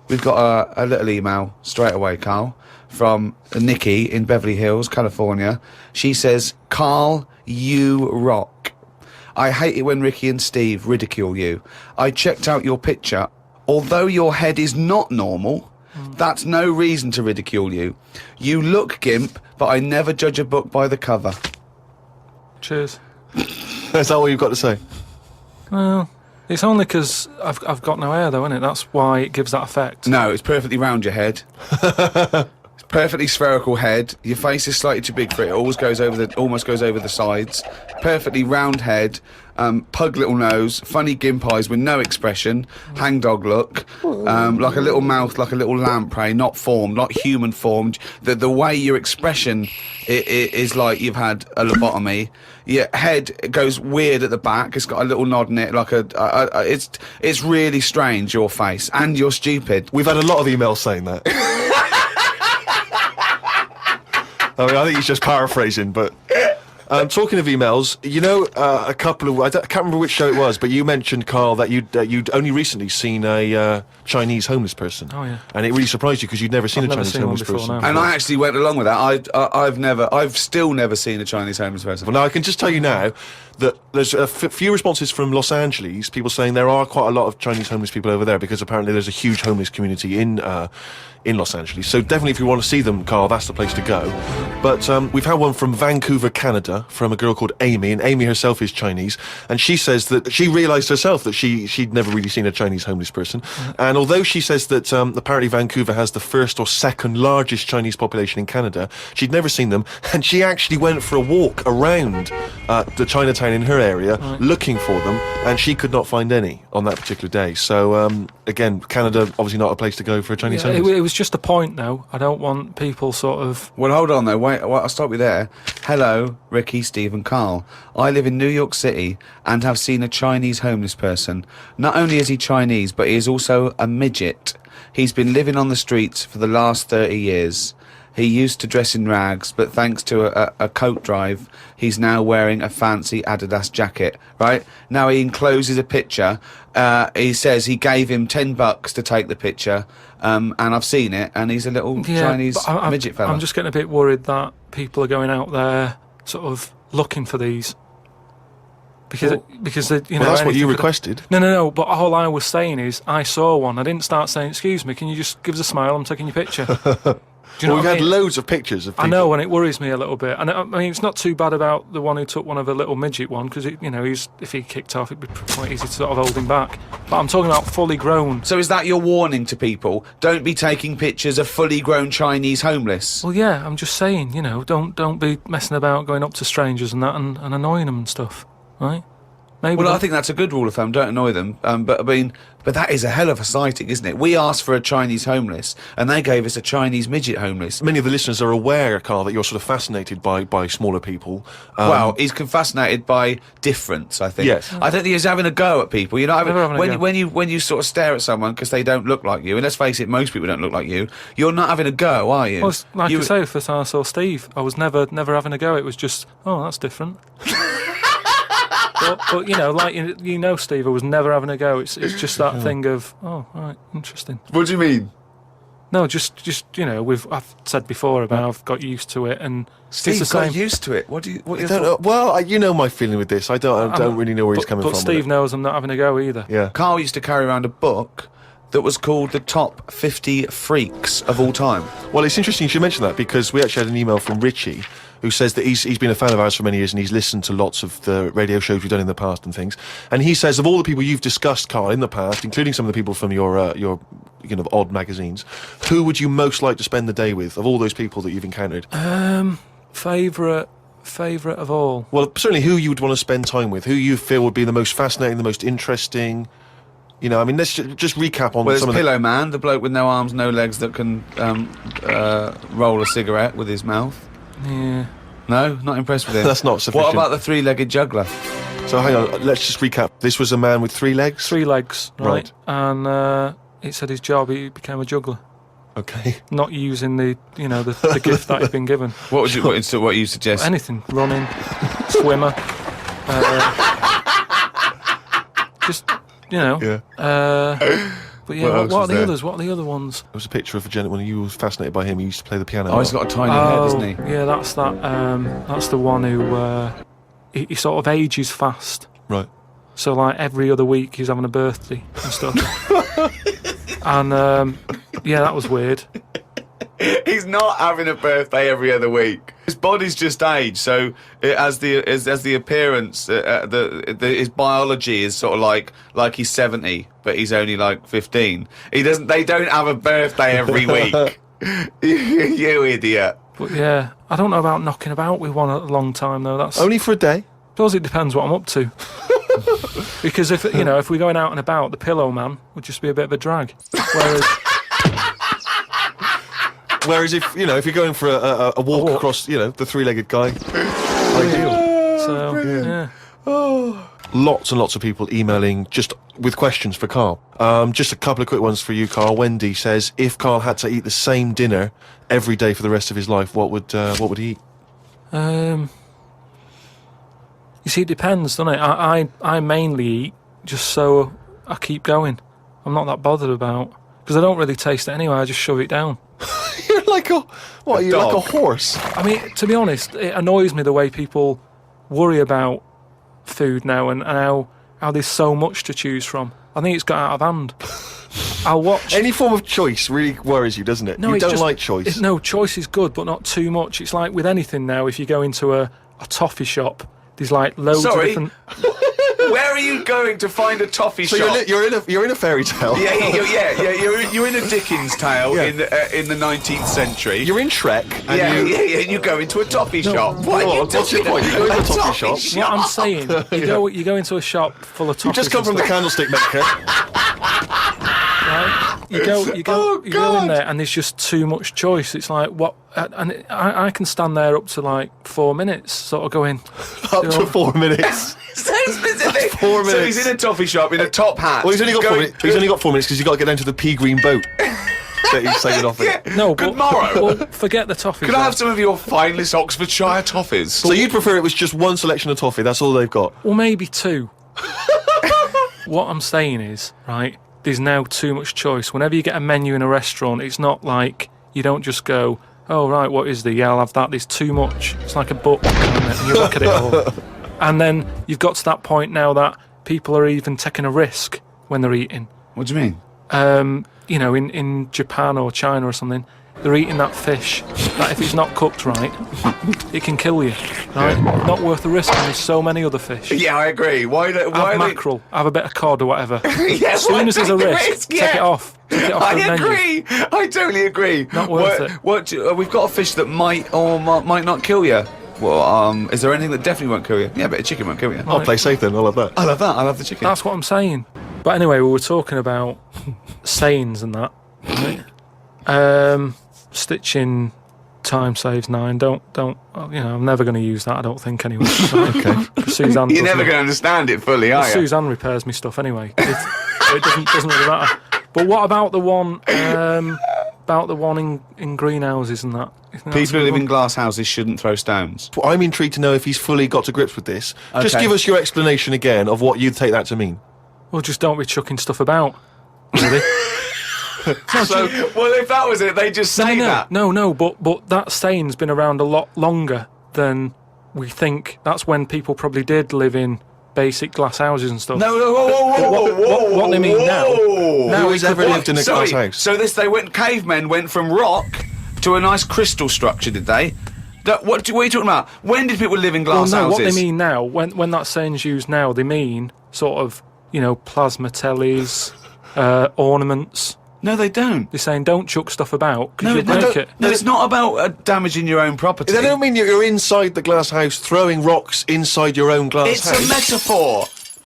we've got a little email straight away, Carl, from Nikki in Beverly Hills, California. She says, Carl, you rock. I hate it when Ricky and Steve ridicule you. I checked out your picture. Although your head is not normal, that's no reason to ridicule you. You look gimp, but I never judge a book by the cover. Cheers. Is that all you've got to say? Well, it's only because I've got no hair, though, isn't it? That's why it gives that effect. No, it's perfectly round your head. It's perfectly spherical head. Your face is slightly too big for it. It almost goes over the sides. Perfectly round head. Pug little nose, funny gimp eyes with no expression, hangdog look, like a little mouth, like a little lamprey, not formed, not human formed. The way your expression is like you've had a lobotomy. Your head goes weird at the back. It's got a little nod in it, like it's really strange, your face, and you're stupid. We've had a lot of emails saying that. I mean, I think he's just paraphrasing, but... talking of emails, you know, a couple of... I can't remember which show it was, but you mentioned, Carl, that you'd only recently seen a Chinese homeless person. Oh, yeah. And it really surprised you because you'd never seen a Chinese homeless person. And I actually went along with that. I've still never seen a Chinese homeless person. Well, now, I can just tell you now that there's a few responses from Los Angeles, people saying there are quite a lot of Chinese homeless people over there because apparently there's a huge homeless community in Los Angeles. So definitely if you want to see them, Carl, that's the place to go. But we've had one from Vancouver, Canada, from a girl called Amy, and Amy herself is Chinese, and she says that she realised herself that she'd never really seen a Chinese homeless person. And although she says that apparently Vancouver has the first or second largest Chinese population in Canada, she'd never seen them, and she actually went for a walk around the Chinatown in her area looking for them, and she could not find any on that particular day. So again, Canada obviously not a place to go for a Chinese homeless. It was just a point, though. I don't want people sort of... Well, hold on, though. Wait, I'll stop you there. Hello, Ricky, Steve and Carl. I live in New York City and have seen a Chinese homeless person. Not only is he Chinese, but he is also a midget. He's been living on the streets for the last 30 years. He used to dress in rags, but thanks to a coat drive, he's now wearing a fancy Adidas jacket, right? Now he encloses a picture. He says he gave him $10 to take the picture, and I've seen it, and he's a little Chinese midget fella. I'm just getting a bit worried that people are going out there sort of looking for these. Because they, that's what you requested. No. But all I was saying is I saw one. I didn't start saying, "Excuse me, can you just give us a smile? I'm taking your picture." Do you know we've what had loads of pictures of people. I know, and it worries me a little bit. And I mean, it's not too bad about the one who took one of a little midget one, because if he kicked off, it'd be quite easy to sort of hold him back. But I'm talking about fully grown. So is that your warning to people? Don't be taking pictures of fully grown Chinese homeless. Well, yeah, I'm just saying, don't be messing about going up to strangers and that and annoying them and stuff, right? Maybe I think that's a good rule of thumb. Don't annoy them. But that is a hell of a sighting, isn't it? We asked for a Chinese homeless, and they gave us a Chinese midget homeless. Many of the listeners are aware, Carl, that you're sort of fascinated by smaller people. Well, he's fascinated by difference, I think. Yes. I don't think he's having a go at people. When you sort of stare at someone because they don't look like you, and let's face it, most people don't look like you. You're not having a go, are you? Well, like I say, first time I saw Steve, I was never having a go. It was just, oh, that's different. But Steve, I was never having a go. It's just that thing of, oh, right, interesting. What do you mean? No, just I've said before about I've got used to it, and Steve it's the got same. used to it. What do you I don't know. Well, you know my feeling with this. I don't really know where he's coming from. But Steve knows I'm not having a go either. Yeah. Carl used to carry around a book that was called the Top 50 Freaks of All Time. Well, it's interesting you should mention that, because we actually had an email from Richie who says that he's been a fan of ours for many years, and he's listened to lots of the radio shows we've done in the past and things. And he says, of all the people you've discussed, Carl, in the past, including some of the people from your odd magazines, who would you most like to spend the day with, of all those people that you've encountered? Favourite of all? Well, certainly who you would want to spend time with, who you feel would be the most fascinating, the most interesting. Let's just recap on some of the... Pillow Man, the bloke with no arms, no legs that can roll a cigarette with his mouth. Yeah. No, not impressed with him. That's not sufficient. What about the three-legged juggler? So hang on, let's just recap. This was a man with 3 legs? 3 legs, right. And it said his job, he became a juggler. Okay. Not using the gift that he'd been given. What you suggest? Anything. Running, swimmer. But yeah, What what else are was the there? others? What are the other ones? There was a picture of a gentleman. You were fascinated by him. He used to play the piano. Oh, he's got a tiny head, doesn't he? Yeah, that's that. That's the one who he sort of ages fast. Right. So like every other week he's having a birthday and stuff. And yeah, that was weird. He's not having a birthday every other week. His body's just aged, so as the appearance, his biology is sort of like he's 70, but he's only like 15. They don't have a birthday every week. You idiot. But yeah, I don't know about knocking about with one a long time though. That's Only for a day. I suppose it depends what I'm up to. Because if we're going out and about, the pillow man would just be a bit of a drag. Whereas if you're going for a walk across, the three-legged guy, ideal. So yeah. Lots and lots of people emailing just with questions for Carl. Just a couple of quick ones for you, Carl. Wendy says, if Carl had to eat the same dinner every day for the rest of his life, what would he eat? You see, it depends, doesn't it? I mainly eat just so I keep going. I'm not that bothered about because I don't really taste it anyway. I just shove it down. You're like a dog. horse. I mean, to be honest, it annoys me the way people worry about food now and how there's so much to choose from. I think it's got out of hand. I'll watch. Any form of choice really worries you, doesn't it? No, you it's don't just, like choice. No, choice is good, but not too much. It's like with anything now. If you go into a toffee shop, there's like loads of different. Where are you going to find a toffee shop? You're in a fairy tale. Yeah. You're in a Dickens tale in the 19th century. You're in Shrek. And And you go into a toffee shop. What are you what's your talking point? about? You go into a toffee shop. What I'm saying, you go into a shop full of toffees. You've just come from the candlestick maker. Right? You go in there, and there's just too much choice. It's like what, and I can stand there up to like 4 minutes, sort of going Up to 4 minutes. So specific. 4 minutes. So he's in a toffee shop in a top hat. Well, he's only got 4 minutes. He's only got 4 minutes because you've got to get down to the pea green boat that he's sailing off in. Yeah. No, Good but, morrow. well, forget the toffees. Could I have some of your finest Oxfordshire toffees? So you'd prefer it was just one selection of toffee? That's all they've got. Well, maybe two. What I'm saying is, right, there's now too much choice. Whenever you get a menu in a restaurant, it's not like you don't just go, oh, right, what is there? Yeah, I'll have that. There's too much. It's like a book, and you look at it all. And then you've got to that point now that people are even taking a risk when they're eating. What do you mean? In Japan or China or something, they're eating that fish that if it's not cooked right, it can kill you. Right? Not worth the risk. And there's so many other fish. Yeah, I agree. Why Have mackerel, have a bit of cod or whatever. Yeah, As soon as there's a risk, take it off. Take it off I the menu. agree. I totally agree. Not worth it. We've got a fish that might or might not kill you. Well, is there anything that definitely won't kill you? Yeah, but a chicken won't kill you. I'll play safe then. I'll have that. I love that. I love the chicken. That's what I'm saying. But anyway, we were talking about sayings and that. Right? Stitching time saves 9. Don't. I'm never going to use that. I don't think anyway. Okay. Suzanne. You're never going to understand it fully, are you? Suzanne repairs me stuff anyway. It doesn't really matter. But what about the one? About the one in greenhouses and that? People who live in glass houses shouldn't throw stones. Well, I'm intrigued to know if he's fully got to grips with this. Just Okay. give us your explanation again of what you'd take that to mean. Well, just don't be chucking stuff about. Really? So, well, if that was it, they just say that. No, but that saying's been around a lot longer than we think. That's when people probably did live in basic glass houses and stuff. No, whoa, What they mean now? Who has ever lived in a glass house? So cavemen went from rock to a nice crystal structure, did they? What are you talking about? When did people live in glass Well, no, houses? what they mean now, when that saying's used now, they mean sort of, plasma tellies, ornaments. No, they don't. They're saying don't chuck stuff about because you'll break it. No, it's not about damaging your own property. They don't mean you're inside the glass house throwing rocks inside your own glass It's house. a metaphor.